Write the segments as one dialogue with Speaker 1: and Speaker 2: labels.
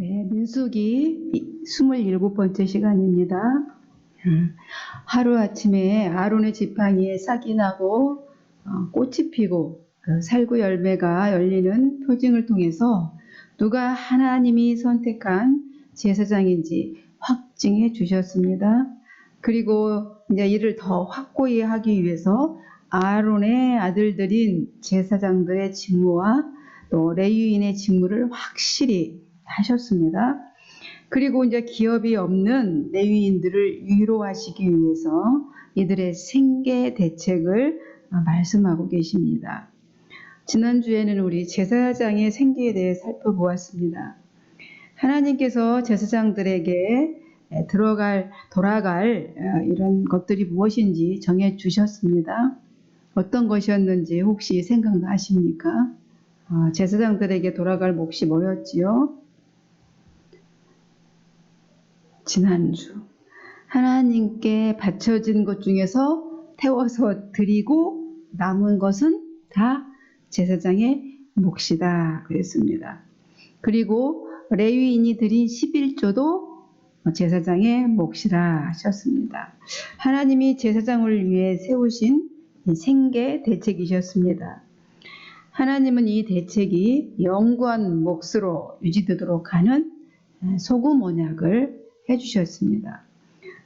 Speaker 1: 네, 민수기 27번째 시간입니다. 하루아침에 아론의 지팡이에 싹이 나고 꽃이 피고 살구 열매가 열리는 표징을 통해서 누가 하나님이 선택한 제사장인지 확증해 주셨습니다. 그리고 이제 이를 더 확고히 하기 위해서 아론의 아들들인 제사장들의 직무와 또 레위인의 직무를 확실히 하셨습니다. 그리고 이제 기업이 없는 레위인들을 위로하시기 위해서 이들의 생계 대책을 말씀하고 계십니다. 지난주에는 우리 제사장의 생계에 대해 살펴보았습니다. 하나님께서 제사장들에게 돌아갈 이런 것들이 무엇인지 정해 주셨습니다. 어떤 것이었는지 혹시 생각나십니까? 제사장들에게 돌아갈 몫이 뭐였지요? 지난주 하나님께 바쳐진 것 중에서 태워서 드리고 남은 것은 다 제사장의 몫이다 그랬습니다. 그리고 레위인이 드린 11조도 제사장의 몫이라 하셨습니다. 하나님이 제사장을 위해 세우신 생계 대책이셨습니다. 하나님은 이 대책이 영구한 몫으로 유지되도록 하는 소금 언약을 해주셨습니다.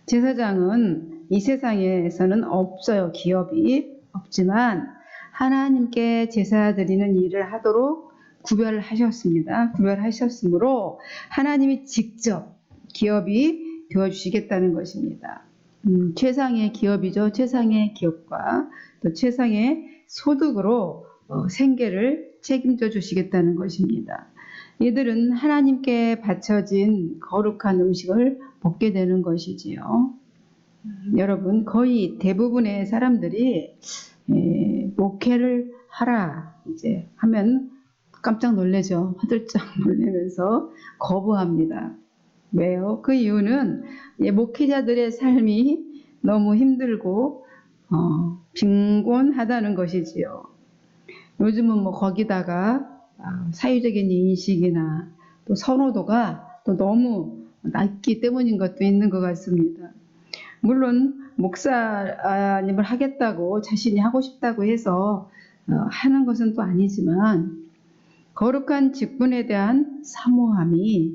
Speaker 1: 제사장은 이 세상에서는 없어요. 기업이 없지만 하나님께 제사 드리는 일을 하도록 구별하셨습니다. 구별하셨으므로 하나님이 직접 기업이 되어주시겠다는 것입니다. 최상의 기업이죠. 최상의 기업과 또 최상의 소득으로 생계를 책임져 주시겠다는 것입니다. 이들은 하나님께 바쳐진 거룩한 음식을 먹게 되는 것이지요. 여러분, 거의 대부분의 사람들이 목회를 하라 이제 하면 깜짝 놀라죠. 화들짝 놀라면서 거부합니다. 왜요? 그 이유는 목회자들의 삶이 너무 힘들고 빈곤하다는 것이지요. 요즘은 거기다가 사회적인 인식이나 또 선호도가 또 너무 낮기 때문인 것도 있는 것 같습니다. 물론 목사님을 하겠다고 자신이 하고 싶다고 해서 하는 것은 또 아니지만 거룩한 직분에 대한 사모함이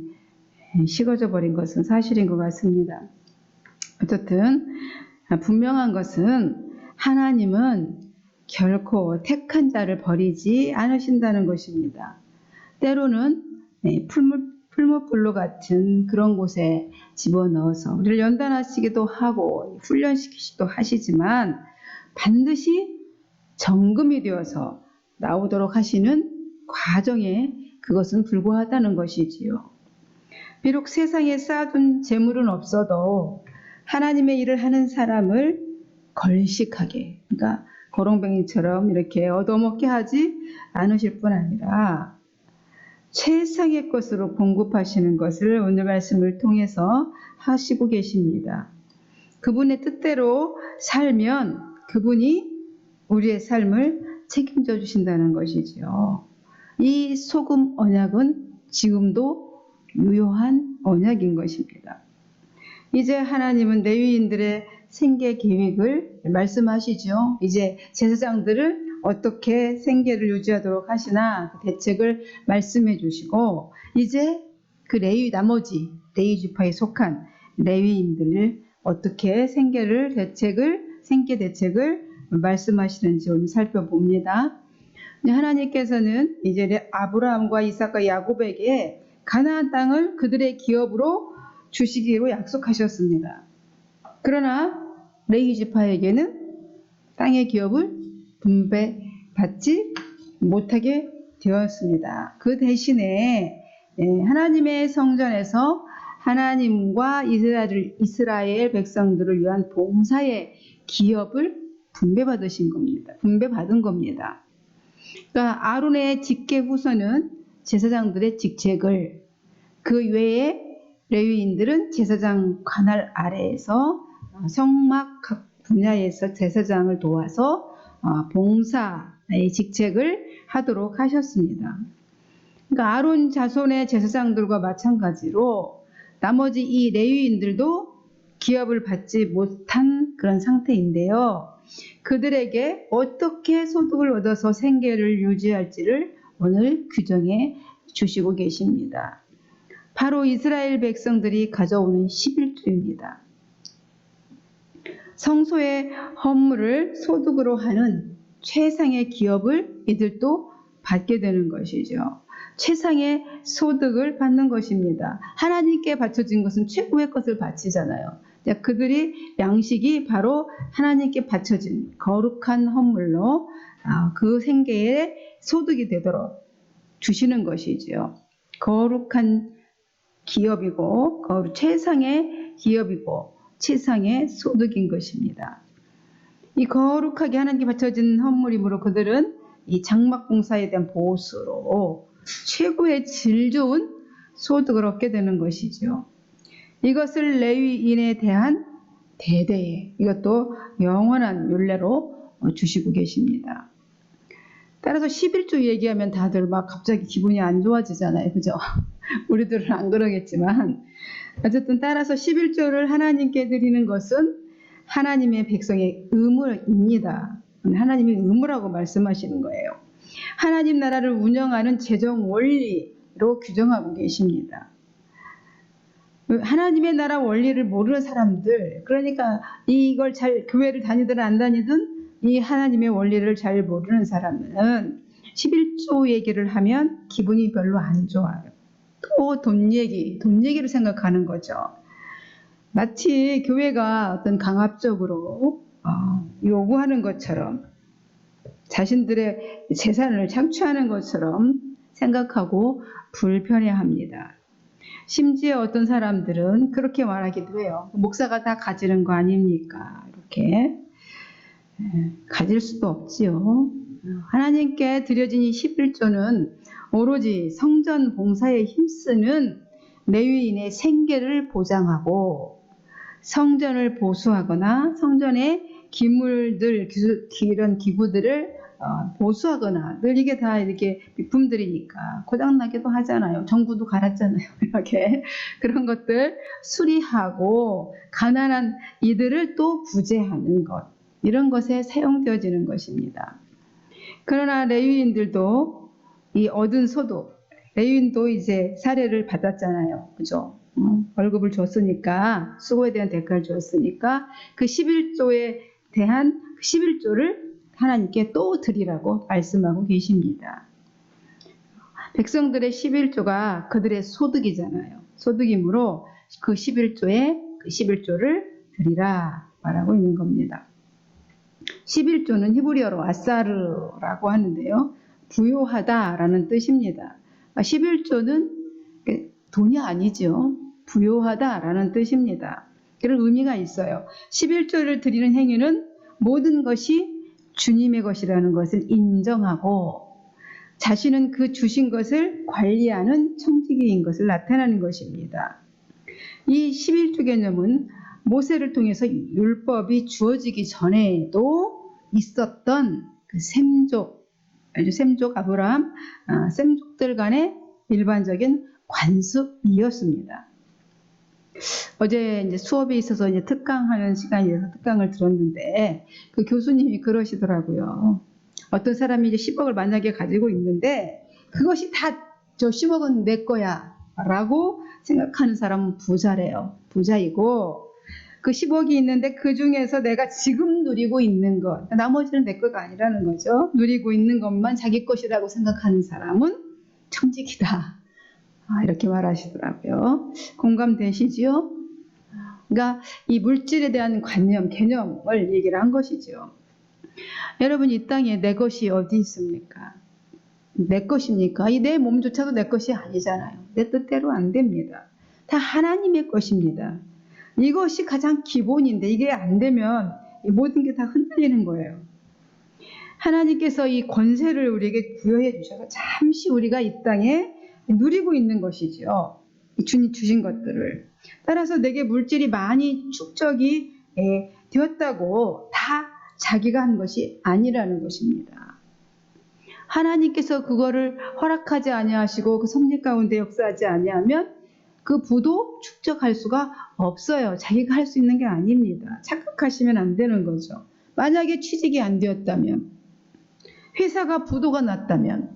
Speaker 1: 식어져 버린 것은 사실인 것 같습니다. 어쨌든 분명한 것은 하나님은 결코 택한 자를 버리지 않으신다는 것입니다. 때로는 풀무불로 같은 그런 곳에 집어넣어서 우리를 연단하시기도 하고 훈련시키기도 하시지만 반드시 정금이 되어서 나오도록 하시는 과정에 그것은 불과하다는 것이지요. 비록 세상에 쌓아둔 재물은 없어도 하나님의 일을 하는 사람을 걸식하게, 그러니까 거렁뱅이처럼 이렇게 얻어먹게 하지 않으실 뿐 아니라 최상의 것으로 공급하시는 것을 오늘 말씀을 통해서 하시고 계십니다. 그분의 뜻대로 살면 그분이 우리의 삶을 책임져 주신다는 것이지요. 이 소금 언약은 지금도 유효한 언약인 것입니다. 이제 하나님은 레위인들의 생계 계획을 말씀하시죠. 이제 제사장들을 어떻게 생계를 유지하도록 하시나 그 대책을 말씀해 주시고 이제 그 나머지 레위 지파에 속한 레위인들을 어떻게 생계 대책을 말씀하시는지 오늘 살펴봅니다. 하나님께서는 이제 아브라함과 이삭과 야곱에게 가나안 땅을 그들의 기업으로 주시기로 약속하셨습니다. 그러나 레위 지파에게는 땅의 기업을 분배받지 못하게 되었습니다. 그 대신에 하나님의 성전에서 하나님과 이스라엘 백성들을 위한 봉사의 기업을 분배받은 겁니다. 그러니까 아론의 직계 후손은 제사장들의 직책을, 그 외에 레위인들은 제사장 관할 아래에서 성막 각 분야에서 제사장을 도와서 봉사의 직책을 하도록 하셨습니다. 그러니까 아론 자손의 제사장들과 마찬가지로 나머지 이 레위인들도 기업을 받지 못한 그런 상태인데요. 그들에게 어떻게 소득을 얻어서 생계를 유지할지를 오늘 규정해 주시고 계십니다. 바로 이스라엘 백성들이 가져오는 11조입니다. 성소의 헌물을 소득으로 하는 최상의 기업을 이들도 받게 되는 것이죠. 최상의 소득을 받는 것입니다. 하나님께 바쳐진 것은 최고의 것을 바치잖아요. 그들이 양식이 바로 하나님께 바쳐진 거룩한 헌물로 그 생계의 소득이 되도록 주시는 것이지요. 거룩한 기업이고 최상의 기업이고 최상의 소득인 것입니다. 이 거룩하게 하나님께 바쳐진 헌물이므로 그들은 이 장막 봉사에 대한 보수로 최고의 질 좋은 소득을 얻게 되는 것이죠. 이것을 레위인에 대한 대대의 이것도 영원한 율례로 주시고 계십니다. 따라서 11조 얘기하면 다들 막 갑자기 기분이 안 좋아지잖아요. 그죠? 우리들은 안 그러겠지만 어쨌든 따라서 11조를 하나님께 드리는 것은 하나님의 백성의 의무입니다. 하나님의 의무라고 말씀하시는 거예요. 하나님 나라를 운영하는 재정 원리로 규정하고 계십니다. 하나님의 나라 원리를 모르는 사람들, 그러니까 이걸 잘 교회를 다니든 안 다니든 이 하나님의 원리를 잘 모르는 사람은 11조 얘기를 하면 기분이 별로 안 좋아요. 또 돈 얘기를 생각하는 거죠. 마치 교회가 어떤 강압적으로 요구하는 것처럼 자신들의 재산을 창출하는 것처럼 생각하고 불편해합니다. 심지어 어떤 사람들은 그렇게 말하기도 해요. 목사가 다 가지는 거 아닙니까? 이렇게 가질 수도 없지요. 하나님께 드려진 이 11조는 오로지 성전 봉사에 힘쓰는 레위인의 생계를 보장하고 성전을 보수하거나 성전의 기물들, 이런 기구들을 보수하거나 늘 이게 다 이렇게 비품들이니까 고장나기도 하잖아요. 전구도 갈았잖아요. 이렇게 그런 것들 수리하고 가난한 이들을 또 구제하는 것, 이런 것에 사용되어지는 것입니다. 그러나 레위인들도 이 얻은 소득, 레위인도 이제 사례를 받았잖아요. 그죠? 월급을 줬으니까, 수고에 대한 대가를 줬으니까 그 11조에 대한 11조를 하나님께 또 드리라고 말씀하고 계십니다. 백성들의 11조가 그들의 소득이잖아요. 소득이므로 그 11조를 드리라 말하고 있는 겁니다. 11조는 히브리어로 아사르라고 하는데요. 부요하다라는 뜻입니다. 11조는 돈이 아니죠. 부요하다라는 뜻입니다. 그런 의미가 있어요. 11조를 드리는 행위는 모든 것이 주님의 것이라는 것을 인정하고 자신은 그 주신 것을 관리하는 청지기인 것을 나타내는 것입니다. 이 11조 개념은 모세를 통해서 율법이 주어지기 전에도 있었던 그 셈족 아브라함, 셈족들 간의 일반적인 관습이었습니다. 어제 이제 수업에 있어서 이제 특강하는 시간이어서 특강을 들었는데 그 교수님이 그러시더라고요. 어떤 사람이 이제 10억을 만약에 가지고 있는데 그것이 다 저 10억은 내 거야 라고 생각하는 사람은 부자래요. 부자이고 그 10억이 있는데 그 중에서 내가 지금 누리고 있는 것, 나머지는 내 거가 아니라는 거죠. 누리고 있는 것만 자기 것이라고 생각하는 사람은 청직이다. 이렇게 말하시더라고요. 공감되시지요? 그러니까 이 물질에 대한 개념을 얘기를 한 것이죠. 여러분, 이 땅에 내 것이 어디 있습니까? 내 것입니까? 이 내 몸조차도 내 것이 아니잖아요. 내 뜻대로 안 됩니다. 다 하나님의 것입니다. 이것이 가장 기본인데 이게 안 되면 모든 게 다 흔들리는 거예요. 하나님께서 이 권세를 우리에게 부여해 주셔서 잠시 우리가 이 땅에 누리고 있는 것이죠. 주님 주신 것들을. 따라서 내게 물질이 많이 축적이 되었다고 다 자기가 한 것이 아니라는 것입니다. 하나님께서 그거를 허락하지 아니하시고 그 섭리 가운데 역사하지 아니하면 그 부도 축적할 수가 없어요. 자기가 할 수 있는 게 아닙니다. 착각하시면 안 되는 거죠. 만약에 취직이 안 되었다면, 회사가 부도가 났다면,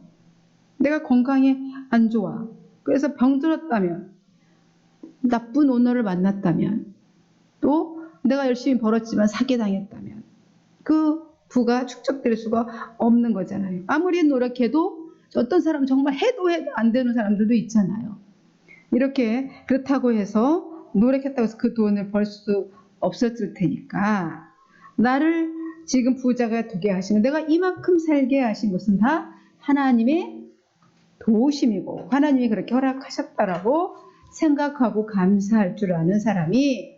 Speaker 1: 내가 건강이 안 좋아. 그래서 병들었다면, 나쁜 오너를 만났다면, 또 내가 열심히 벌었지만 사기당했다면 그 부가 축적될 수가 없는 거잖아요. 아무리 노력해도 어떤 사람 정말 해도 안 되는 사람들도 있잖아요. 이렇게 그렇다고 해서 노력했다고 해서 그 돈을 벌 수 없었을 테니까 나를 지금 부자가 되게 하시는, 내가 이만큼 살게 하신 것은 다 하나님의 도우심이고 하나님이 그렇게 허락하셨다라고 생각하고 감사할 줄 아는 사람이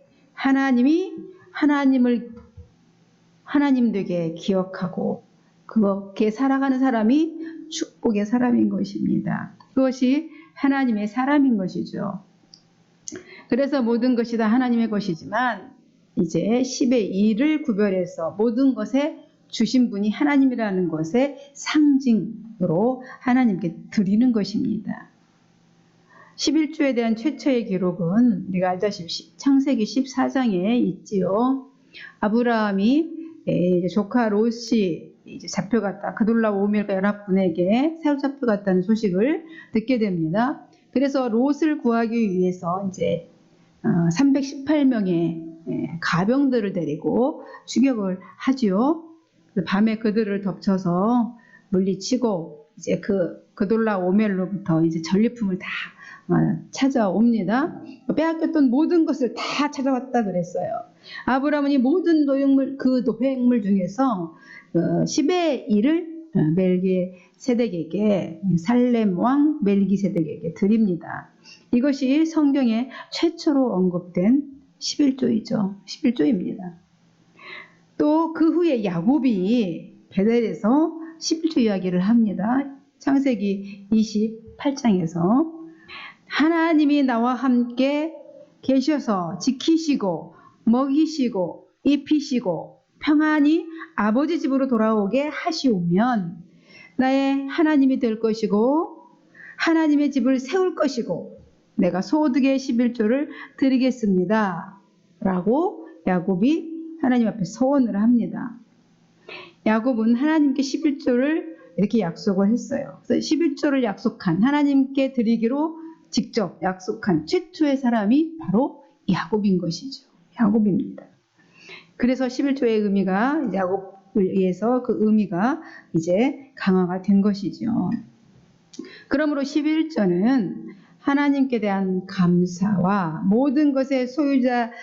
Speaker 1: 하나님 되게 기억하고 그렇게 살아가는 사람이 축복의 사람인 것입니다. 그것이 하나님의 사람인 것이죠. 그래서 모든 것이 다 하나님의 것이지만 이제 10의 2를 구별해서 모든 것에 주신 분이 하나님이라는 것의 상징으로 하나님께 드리는 것입니다. 11조에 대한 최초의 기록은 우리가 알다시피 창세기 14장에 있지요. 아브라함이 이제 조카 롯이 이제 잡혀갔다. 그돌라오멜과 연합군에게 사로잡혀갔다는 소식을 듣게 됩니다. 그래서 롯을 구하기 위해서 이제 318명의 가병들을 데리고 추격을 하지요. 밤에 그들을 덮쳐서 물리치고 이제 그돌라오멜로부터 이제 전리품을 다 찾아옵니다. 빼앗겼던 모든 것을 다 찾아왔다 그랬어요. 아브라함이 모든 노획물 중에서 10의 1을 멜기세덱에게, 살렘 왕 멜기세덱에게 드립니다. 이것이 성경에 최초로 언급된 11조이죠. 11조입니다. 또 그 후에 야곱이 베델에서 11조 이야기를 합니다. 창세기 28장에서 하나님이 나와 함께 계셔서 지키시고 먹이시고 입히시고 평안히 아버지 집으로 돌아오게 하시오면 나의 하나님이 될 것이고 하나님의 집을 세울 것이고 내가 소득의 11조를 드리겠습니다. 라고 야곱이 하나님 앞에 서원을 합니다. 야곱은 하나님께 11조를 이렇게 약속을 했어요. 그래서 11조를 약속한, 하나님께 드리기로 직접 약속한 최초의 사람이 바로 야곱인 것이죠. 야곱입니다. 그래서 11조의 의미가 야곱을 위해서 그 의미가 이제 강화가 된 것이죠. 그러므로 11조는 하나님께 대한 감사와 모든 것의 소유자이심을,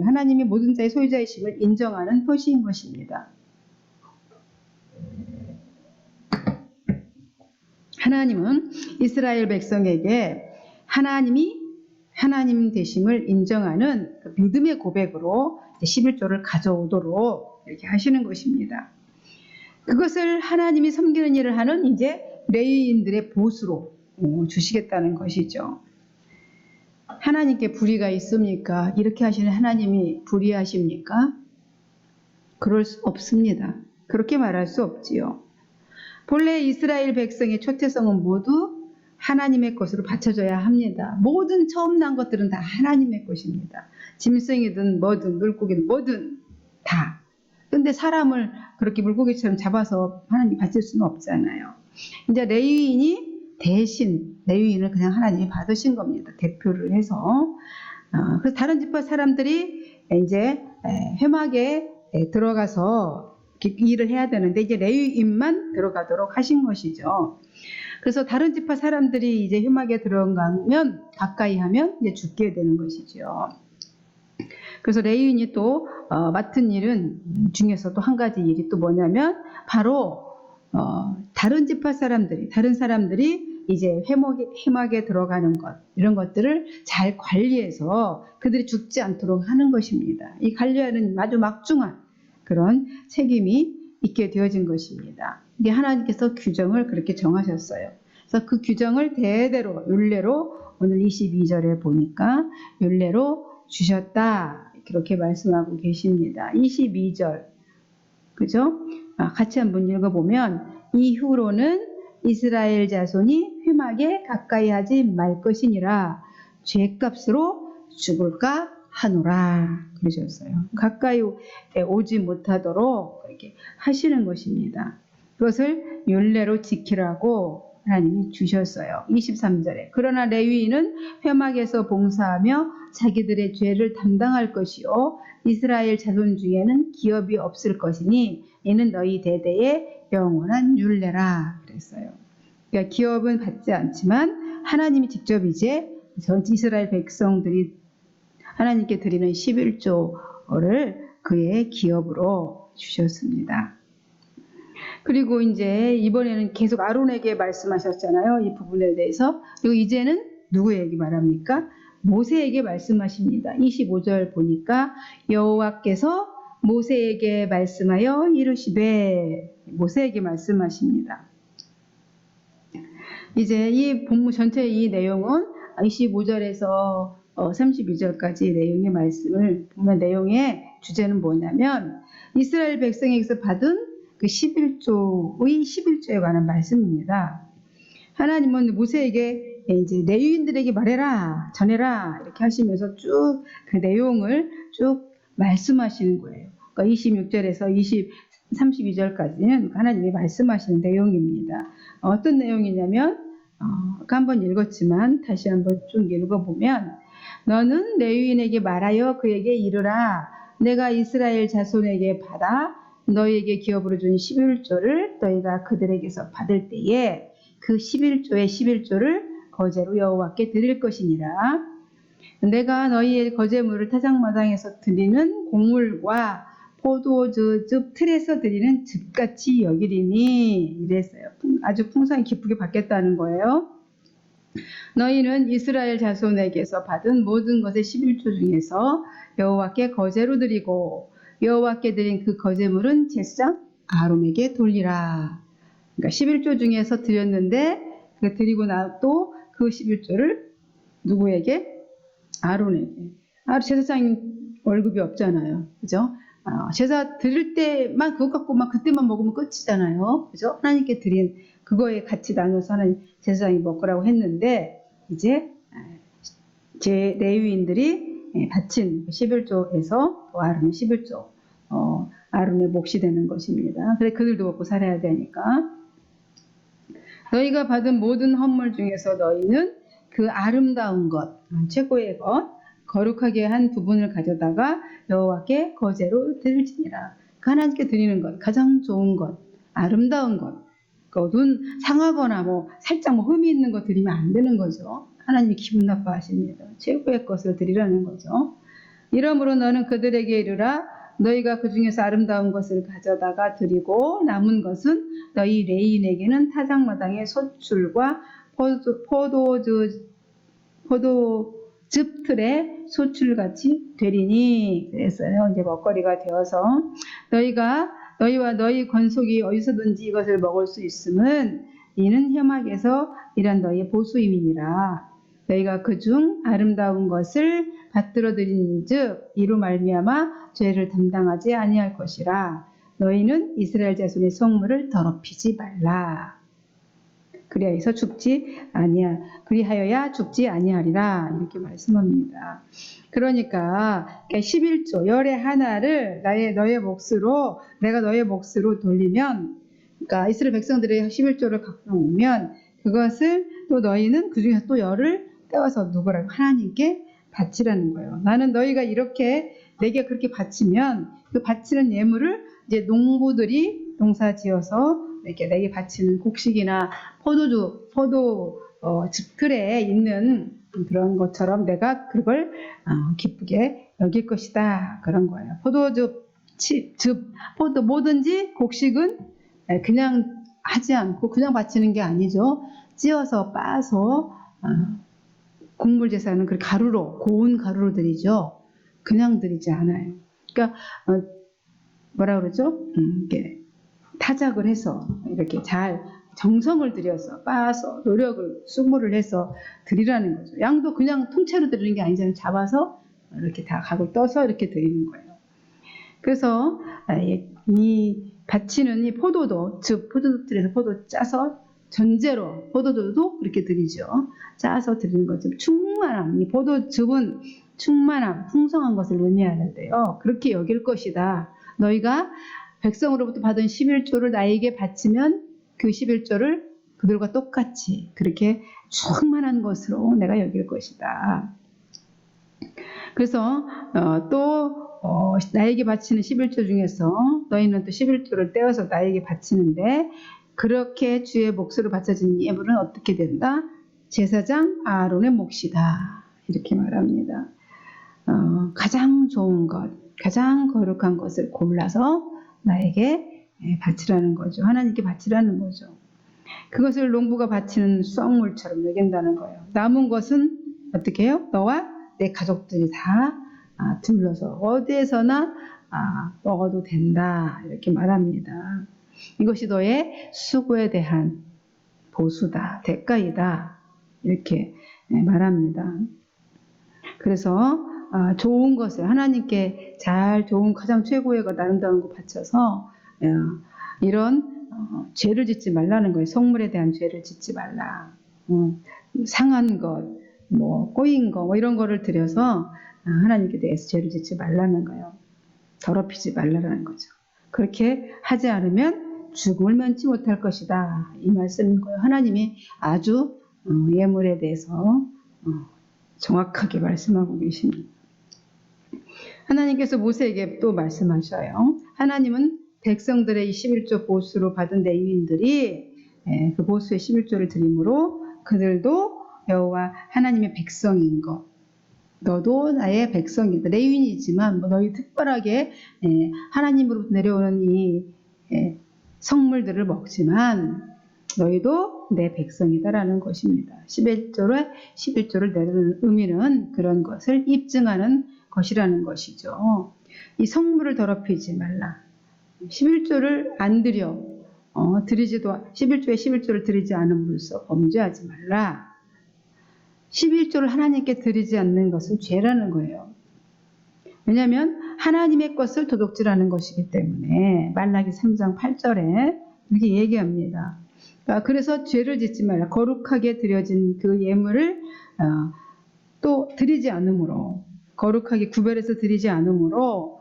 Speaker 1: 하나님이 모든 자의 소유자이심을 인정하는 표시인 것입니다. 하나님은 이스라엘 백성에게 하나님이 하나님 되심을 인정하는 그 믿음의 고백으로 11조를 가져오도록 이렇게 하시는 것입니다. 그것을 하나님이 섬기는 일을 하는 이제 레위인들의 보수로 주시겠다는 것이죠. 하나님께 불의가 있습니까? 이렇게 하시는 하나님이 불의하십니까? 그럴 수 없습니다. 그렇게 말할 수 없지요. 본래 이스라엘 백성의 초태성은 모두 하나님의 것으로 바쳐져야 합니다. 모든 처음 난 것들은 다 하나님의 것입니다. 짐승이든 뭐든 물고기든 뭐든 다. 근데 사람을 그렇게 물고기처럼 잡아서 하나님 바칠 수는 없잖아요. 이제 레위인이 대신 레위인을 그냥 하나님이 받으신 겁니다. 대표를 해서. 그래서 다른 지파 사람들이 이제 회막에 들어가서 일을 해야 되는데 이제 레위인만 들어가도록 하신 것이죠. 그래서 다른 지파 사람들이 이제 회막에 들어가면 가까이 하면 이제 죽게 되는 것이죠. 그래서 레위인이 또 맡은 일은 중에서 또 한 가지 일이 또 뭐냐면 바로 다른 지파 사람들이, 다른 사람들이 이제 회막에 들어가는 것, 이런 것들을 잘 관리해서 그들이 죽지 않도록 하는 것입니다. 이 관리하는 아주 막중한 그런 책임이 있게 되어진 것입니다. 이게 하나님께서 규정을 그렇게 정하셨어요. 그래서 그 규정을 대대로 율례로 오늘 22절에 보니까 율례로 주셨다. 그렇게 말씀하고 계십니다. 22절. 그죠? 같이 한번 읽어보면 이후로는 이스라엘 자손이 회막에 가까이 하지 말 것이니라. 죄값으로 죽을까 하노라. 그러셨어요. 가까이 오지 못하도록 그렇게 하시는 것입니다. 그것을 율례로 지키라고 하나님이 주셨어요. 23절에 그러나 레위인은 회막에서 봉사하며 자기들의 죄를 담당할 것이요 이스라엘 자손 중에는 기업이 없을 것이니 이는 너희 대대의 영원한 율례라 그랬어요. 그러니까 기업은 받지 않지만 하나님이 직접 이제 전 이스라엘 백성들이 하나님께 드리는 11조를 그의 기업으로 주셨습니다. 그리고 이제 이번에는 계속 아론에게 말씀하셨잖아요. 이 부분에 대해서. 그리고 이제는 누구에게 말합니까? 모세에게 말씀하십니다. 25절 보니까 여호와께서 모세에게 말씀하여 이르시되 모세에게 말씀하십니다. 이제 이 본문 전체 이 내용은 25절에서 32절까지 내용의 말씀을 보면 내용의 주제는 뭐냐면 이스라엘 백성에게서 받은 그 11조의 11조에 관한 말씀입니다. 하나님은 모세에게 이제 레위인들에게 말해라, 전해라 이렇게 하시면서 쭉 그 내용을 쭉 말씀하시는 거예요. 그러니까 26절에서 32절까지는 하나님이 말씀하시는 내용입니다. 어떤 내용이냐면 아까 한번 읽었지만 다시 한번 쭉 읽어보면 너는 레위인에게 말하여 그에게 이르라 내가 이스라엘 자손에게 받아 너희에게 기업으로 준 11조를 너희가 그들에게서 받을 때에 그 11조의 11조를 거제로 여호와께 드릴 것이니라. 내가 너희의 거제물을 타작마당에서 드리는 곡물과 포도즙 틀에서 드리는 즙같이 여기리니 이랬어요. 아주 풍성히 기쁘게 받겠다는 거예요. 너희는 이스라엘 자손에게서 받은 모든 것의 11조 중에서 여호와께 거제로 드리고 여호와께 드린 그 거제물은 제사장 아론에게 돌리라. 그러니까 11조 중에서 드렸는데 그 드리고 나 또 그 11조를 누구에게? 아론에게. 제사장 월급이 없잖아요. 그죠? 제사 드릴 때만 그것 갖고만 그때만 먹으면 끝이잖아요. 그죠? 하나님께 드린 그거에 같이 나눠서 하나님 제사장이 먹으라고 했는데 이제 제 레위인들이 바친 11조에서 아론의 11조 아론의 몫이 되는 것입니다. 그래서 그들도 먹고 살아야 되니까 너희가 받은 모든 헌물 중에서 너희는 그 아름다운 것 최고의 것 거룩하게 한 부분을 가져다가 여호와께 거제로 드릴지니라. 하나님께 드리는 것 가장 좋은 것 아름다운 것 눈 상하거나 뭐 살짝 뭐 흠이 있는 거 드리면 안 되는 거죠. 하나님이 기분 나빠하십니다. 최고의 것을 드리라는 거죠. 이러므로 너는 그들에게 이르라 너희가 그 중에서 아름다운 것을 가져다가 드리고 남은 것은 너희 레위인에게는 타작마당의 소출과 포도즙 틀에 소출같이 되리니 그랬어요. 이제 먹거리가 되어서 너희와 너희 권속이 어디서든지 이것을 먹을 수 있음은 이는 회막에서 일한 너희의 보수임이니라. 너희가 그중 아름다운 것을 받들어 드린즉 이로 말미암아 죄를 담당하지 아니할 것이라. 너희는 이스라엘 자손의 성물을 더럽히지 말라. 그리하여야 죽지 아니하리라 이렇게 말씀합니다. 그러니까 11조 열의 하나를 너의 몫으로 내가 너의 몫으로 돌리면 그러니까 이스라엘 백성들의 11조를 갖고 오면 그것을 또 너희는 그 중에서 또 열을 떼어서 누구라고 하나님께 바치라는 거예요. 나는 너희가 이렇게 내게 그렇게 바치면 그 바치는 예물을 이제 농부들이 농사지어서 이렇게 내게 바치는 곡식이나 포도즙 틀에 있는 그런 것처럼 내가 그걸 기쁘게 여길 것이다 그런 거예요. 뭐든지 곡식은 그냥 하지 않고 그냥 바치는 게 아니죠. 찌어서 빻아서 곡물 제사는 그 가루로 고운 가루로 드리죠. 그냥 드리지 않아요. 그러니까 뭐라 그러죠? 이렇게 타작을 해서 이렇게 잘 정성을 들여서 빻아서 노력을 수고를 해서 드리라는 거죠. 양도 그냥 통째로 드리는 게 아니잖아요. 잡아서 이렇게 다 각을 떠서 이렇게 드리는 거예요. 그래서 이 바치는 이 포도도, 즉 포도들에서 포도 짜서 전제로 포도주도 그렇게 드리죠. 짜서 드리는 거죠. 충만함, 이 포도즙은 충만함, 풍성한 것을 의미하는데요. 그렇게 여길 것이다. 너희가 백성으로부터 받은 11조를 나에게 바치면 그 11조를 그들과 똑같이 그렇게 충만한 것으로 내가 여길 것이다. 그래서 나에게 바치는 11조 중에서 너희는 또 11조를 떼어서 나에게 바치는데 그렇게 주의 몫으로 바쳐진 예물은 어떻게 된다? 제사장 아론의 몫이다. 이렇게 말합니다. 가장 좋은 것, 가장 거룩한 것을 골라서 나에게 바치라는 거죠. 하나님께 바치라는 거죠. 그것을 농부가 바치는 수확물처럼 여긴다는 거예요. 남은 것은 어떻게 해요? 너와 내 가족들이 다 둘러서 어디에서나 먹어도 된다. 이렇게 말합니다. 이것이 너의 수고에 대한 보수다, 대가이다. 이렇게 말합니다. 그래서 좋은 것을 하나님께 잘 좋은 가장 최고의 것 아름다운 거 바쳐서 이런 죄를 짓지 말라는 거예요. 성물에 대한 죄를 짓지 말라. 상한 것, 꼬인 거, 이런 거를 들여서 하나님께 대해서 죄를 짓지 말라는 거예요. 더럽히지 말라는 거죠. 그렇게 하지 않으면 죽음을 면치 못할 것이다. 이 말씀인 거예요. 하나님이 아주 예물에 대해서 정확하게 말씀하고 계십니다. 하나님께서 모세에게 또 말씀하셔요. 하나님은 백성들의 21조 보수로 받은 레위인들이 그 보수의 11조를 드림으로 그들도 여호와 하나님의 백성인 것. 너도 나의 백성이다. 레위인이지만 너희 특별하게 하나님으로부터 내려오는 이 성물들을 먹지만 너희도 내 백성이다라는 것입니다. 11조를 내려는 의미는 그런 것을 입증하는 것이라는 것이죠. 이 성물을 더럽히지 말라. 11조를 안 드려. 11조에 11조를 드리지 않음으로써 범죄하지 말라. 11조를 하나님께 드리지 않는 것은 죄라는 거예요. 왜냐하면 하나님의 것을 도둑질하는 것이기 때문에 말라기 3장 8절에 이렇게 얘기합니다. 그래서 죄를 짓지 말라. 거룩하게 드려진 그 예물을 또 드리지 않으므로 거룩하게 구별해서 드리지 않으므로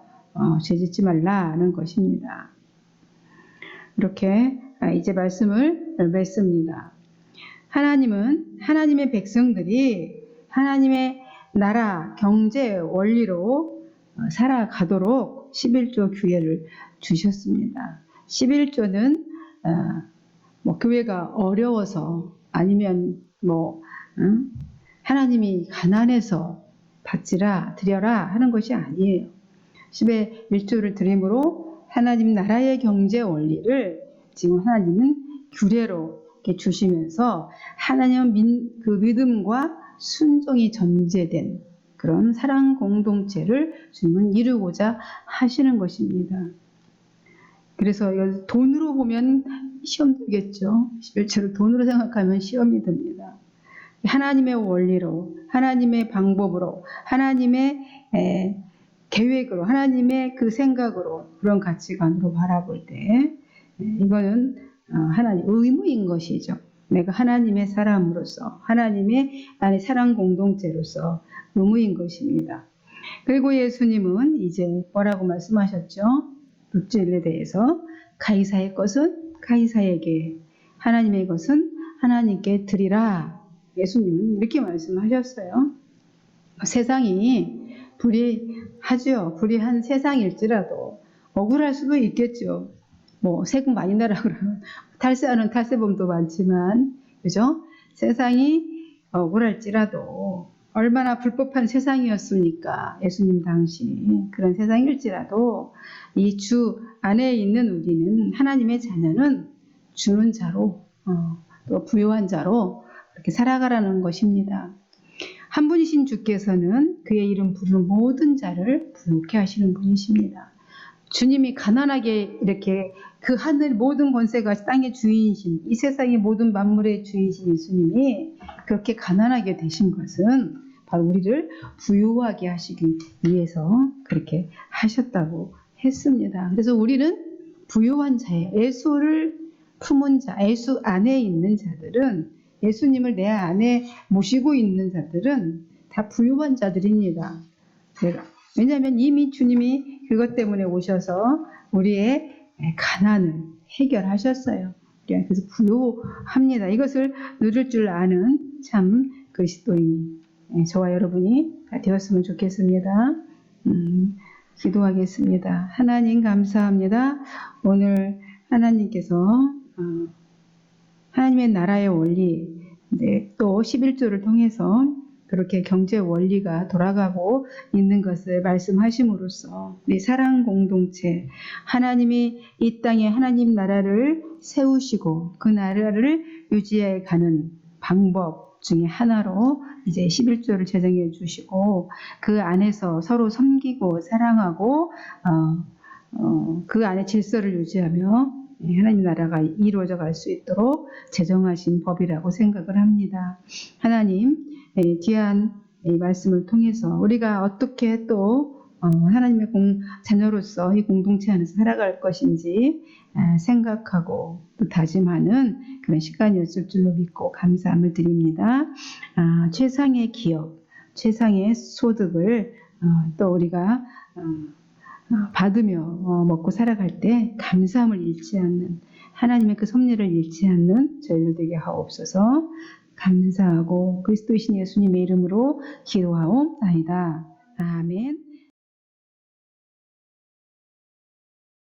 Speaker 1: 죄 짓지 말라는 것입니다. 이렇게 이제 말씀을 맺습니다. 하나님은 하나님의 백성들이 하나님의 나라 경제 원리로 살아가도록 11조 규례를 주셨습니다. 11조는 교회가 어려워서 아니면 하나님이 가난해서 바치라 드려라 하는 것이 아니에요. 11조를 드림으로 하나님 나라의 경제 원리를 지금 하나님은 규례로 이렇게 주시면서 하나님은 그 믿음과 순종이 전제된 그런 사랑 공동체를 주님은 이루고자 하시는 것입니다. 그래서 이걸 돈으로 보면 시험 들겠죠. 11조를 돈으로 생각하면 시험이 듭니다. 하나님의 원리로, 하나님의 방법으로, 하나님의 계획으로, 하나님의 그 생각으로 그런 가치관으로 바라볼 때 이거는 하나님 의무인 것이죠. 내가 하나님의 사람으로서 하나님의 나의 사랑 공동체로서 의무인 것입니다. 그리고 예수님은 이제 뭐라고 말씀하셨죠? 물질에 대해서 가이사의 것은 가이사에게 하나님의 것은 하나님께 드리라. 예수님은 이렇게 말씀하셨어요. 세상이 불의한 세상일지라도 억울할 수도 있겠죠. 세금 많이 내라 그러면 탈세하는 탈세범도 많지만, 그죠? 세상이 억울할지라도 얼마나 불법한 세상이었습니까? 예수님 당시 그런 세상일지라도 이 주 안에 있는 우리는 하나님의 자녀는 주는 자로 또 부요한 자로 그렇게 살아가라는 것입니다. 한 분이신 주께서는 그의 이름 부르는 모든 자를 부요케 하시는 분이십니다. 주님이 가난하게 이렇게 그 하늘 모든 권세가 땅의 주인이신 이 세상의 모든 만물의 주인이신 예수님이 그렇게 가난하게 되신 것은 바로 우리를 부유하게 하시기 위해서 그렇게 하셨다고 했습니다. 그래서 우리는 부유한 자예요. 예수를 품은 자, 예수 안에 있는 자들은, 예수님을 내 안에 모시고 있는 자들은 다 부유한 자들입니다. 왜냐하면 이미 주님이 그것 때문에 오셔서 우리의 가난을 해결하셨어요. 그래서 부유합니다. 이것을 누릴 줄 아는 참 그리스도인 저와 여러분이 되었으면 좋겠습니다. 기도하겠습니다. 하나님 감사합니다. 오늘 하나님께서 하나님의 나라의 원리, 또 11조를 통해서 그렇게 경제 원리가 돌아가고 있는 것을 말씀하심으로써 우리 사랑 공동체, 하나님이 이 땅에 하나님 나라를 세우시고 그 나라를 유지해 가는 방법 중에 하나로 이제 11조를 제정해 주시고 그 안에서 서로 섬기고 사랑하고 그 안에 질서를 유지하며 하나님 나라가 이루어져 갈 수 있도록 제정하신 법이라고 생각을 합니다. 하나님, 귀한 이 말씀을 통해서 우리가 어떻게 또 하나님의 자녀로서 이 공동체 안에서 살아갈 것인지 생각하고 또 다짐하는 그런 시간이었을 줄로 믿고 감사함을 드립니다. 최상의 기업, 최상의 소득을 또 우리가 받으며 먹고 살아갈 때 감사함을 잃지 않는, 하나님의 그 섭리를 잃지 않는 저희들 되게 하옵소서. 감사하고 그리스도이신 예수님의 이름으로 기도하옵나이다. 아멘.